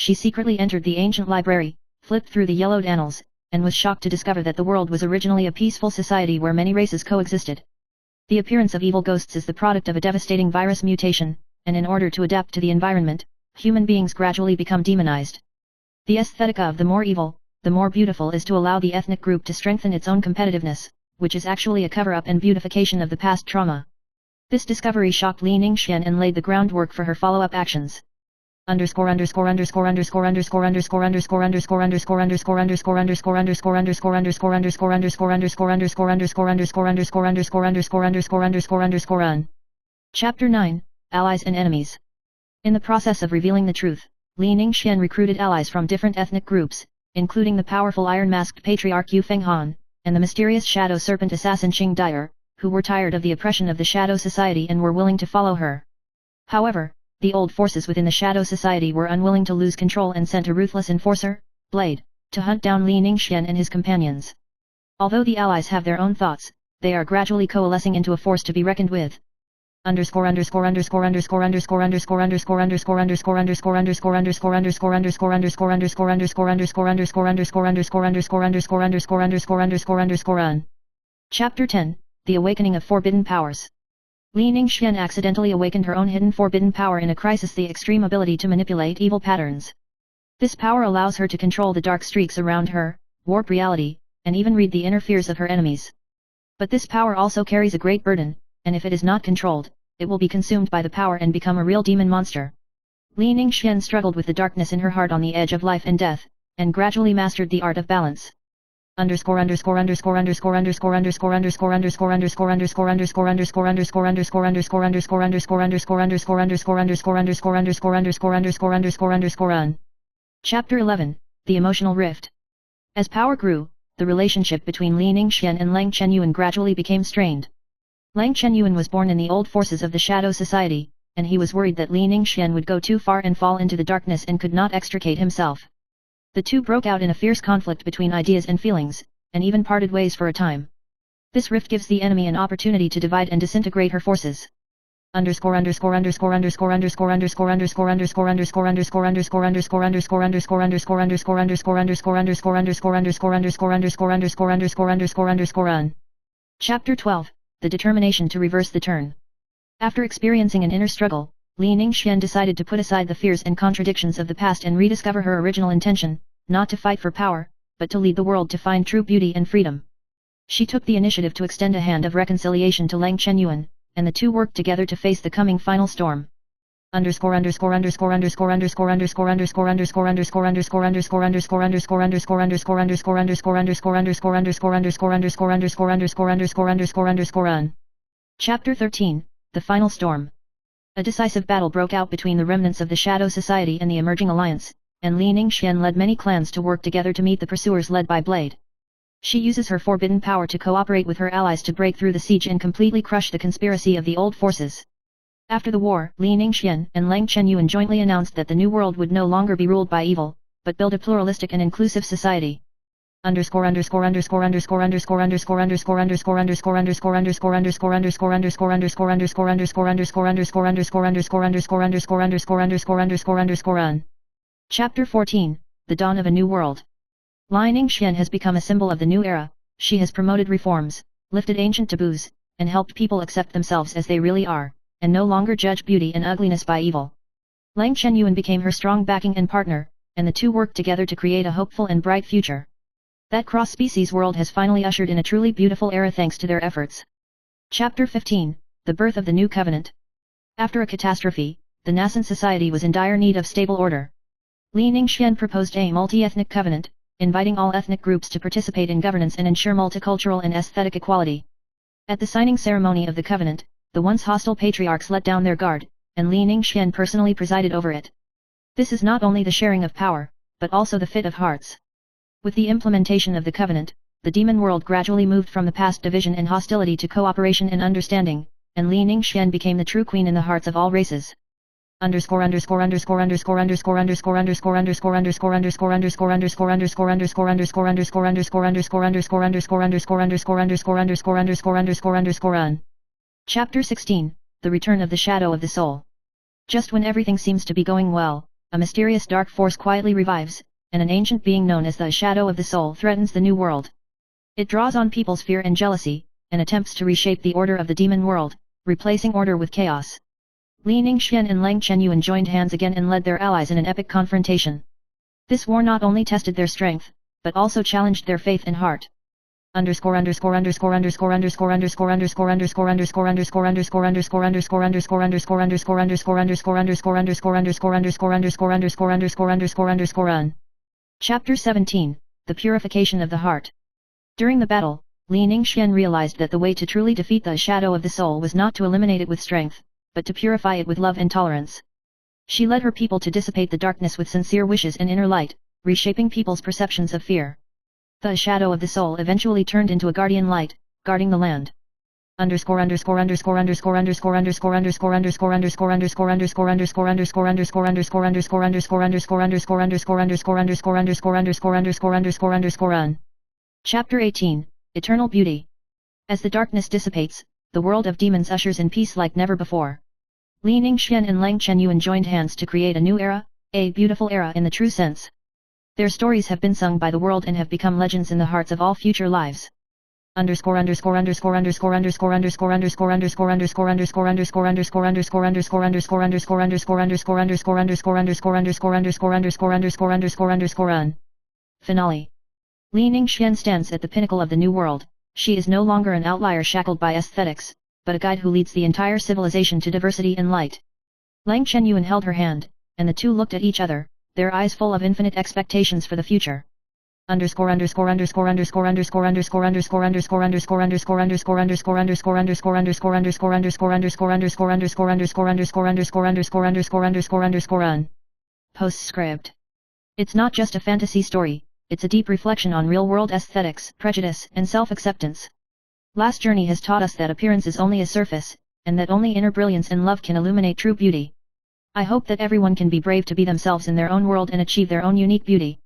She secretly entered the ancient library, flipped through the yellowed annals, and was shocked to discover that the world was originally a peaceful society where many races coexisted. The appearance of evil ghosts is the product of a devastating virus mutation, and in order to adapt to the environment, human beings gradually become demonized. The aesthetica of the more evil, the more beautiful is to allow the ethnic group to strengthen its own competitiveness, which is actually a cover-up and beautification of the past trauma. This discovery shocked Li Ningxian and laid the groundwork for her follow-up actions. Chapter 9, Allies and Enemies. In the process of revealing the truth, Li Ningxian recruited allies from different ethnic groups, including the powerful iron-masked patriarch Yu Fenghan, and the mysterious shadow serpent assassin Qing Dyer, who were tired of the oppression of the Shadow Society and were willing to follow her. However, the old forces within the Shadow Society were unwilling to lose control and sent a ruthless enforcer, Blade, to hunt down Li Ningxian and his companions. Although the allies have their own thoughts, they are gradually coalescing into a force to be reckoned with. Chapter 10, The Awakening of Forbidden Powers. Li Ningxian accidentally awakened her own hidden forbidden power in a crisis, the extreme ability to manipulate evil patterns. This power allows her to control the dark streaks around her, warp reality, and even read the inner fears of her enemies. But this power also carries a great burden, and if it is not controlled, it will be consumed by the power and become a real demon monster. Li Ningxian struggled with the darkness in her heart on the edge of life and death, and gradually mastered the art of balance. Chapter 11, The Emotional Rift. As power grew, the relationship between Li Ningxian and Lang Chenyuan gradually became strained. Lang Chenyuan was born in the old forces of the Shadow Society, and he was worried that Li Ningxian would go too far and fall into the darkness and could not extricate himself. The two broke out in a fierce conflict between ideas and feelings, and even parted ways for a time. This rift gives the enemy an opportunity to divide and disintegrate her forces. Chapter 12, The Determination to Reverse the Turn. After experiencing an inner struggle, Li Ningxian decided to put aside the fears and contradictions of the past and rediscover her original intention, not to fight for power, but to lead the world to find true beauty and freedom. She took the initiative to extend a hand of reconciliation to Lang Chenyuan, and the two worked together to face the coming final storm. Chapter 13, The Final Storm. A decisive battle broke out between the remnants of the Shadow Society and the emerging alliance, and Li Ningxian led many clans to work together to meet the pursuers led by Blade. She uses her forbidden power to cooperate with her allies to break through the siege and completely crush the conspiracy of the old forces. After the war, Li Ningxian and Lang Chenyuan jointly announced that the new world would no longer be ruled by evil, but build a pluralistic and inclusive society. Chapter 14, The Dawn of a New World. Li Ningxian has become a symbol of the new era. She has promoted reforms, lifted ancient taboos, and helped people accept themselves as they really are, and no longer judge beauty and ugliness by evil. Lang Chenyuan became her strong backing and partner, and the two worked together to create a hopeful and bright future. That cross-species world has finally ushered in a truly beautiful era thanks to their efforts. Chapter 15, The Birth of the New Covenant. After a catastrophe, the nascent society was in dire need of stable order. Li Ningxian proposed a multi-ethnic covenant, inviting all ethnic groups to participate in governance and ensure multicultural and aesthetic equality. At the signing ceremony of the covenant, the once hostile patriarchs let down their guard, and Li Ningxian personally presided over it. This is not only the sharing of power, but also the fit of hearts. With the implementation of the covenant, the demon world gradually moved from the past division and hostility to cooperation and understanding, and Li Ningxian became the true queen in the hearts of all races. Chapter 16, The Return of the Shadow of the Soul. Just when everything seems to be going well, a mysterious dark force quietly revives, and an ancient being known as the shadow of the soul threatens the new world. It draws on people's fear and jealousy, and attempts to reshape the order of the demon world, replacing order with chaos. Li Ningxian and Lang Chenyuan joined hands again and led their allies in an epic confrontation. This war not only tested their strength, but also challenged their faith and heart. Chapter 17, The Purification of the Heart. During the battle, Li Ningxian realized that the way to truly defeat the shadow of the soul was not to eliminate it with strength, but to purify it with love and tolerance. She led her people to dissipate the darkness with sincere wishes and inner light, reshaping people's perceptions of fear. The shadow of the soul eventually turned into a guardian light, guarding the land. Chapter 18, Eternal Beauty. As the darkness dissipates, the world of demons ushers in peace like never before. Li Ningxian and Lang Chenyuan joined hands to create a new era, a beautiful era in the true sense. Their stories have been sung by the world and have become legends in the hearts of all future lives. Finale. Li Ningxian stands at the pinnacle of the new world. She is no longer an outlier shackled by aesthetics, but a guide who leads the entire civilization to diversity and light. Lang Chenyuan held her hand, and the two looked at each other, their eyes full of infinite expectations for the future. Postscript. It's not just a fantasy story, it's a deep reflection on real-world aesthetics, prejudice, and self-acceptance. Last journey has taught us that appearance is only a surface, and that only inner brilliance and love can illuminate true beauty. I hope that everyone can be brave to be themselves in their own world and achieve their own unique beauty.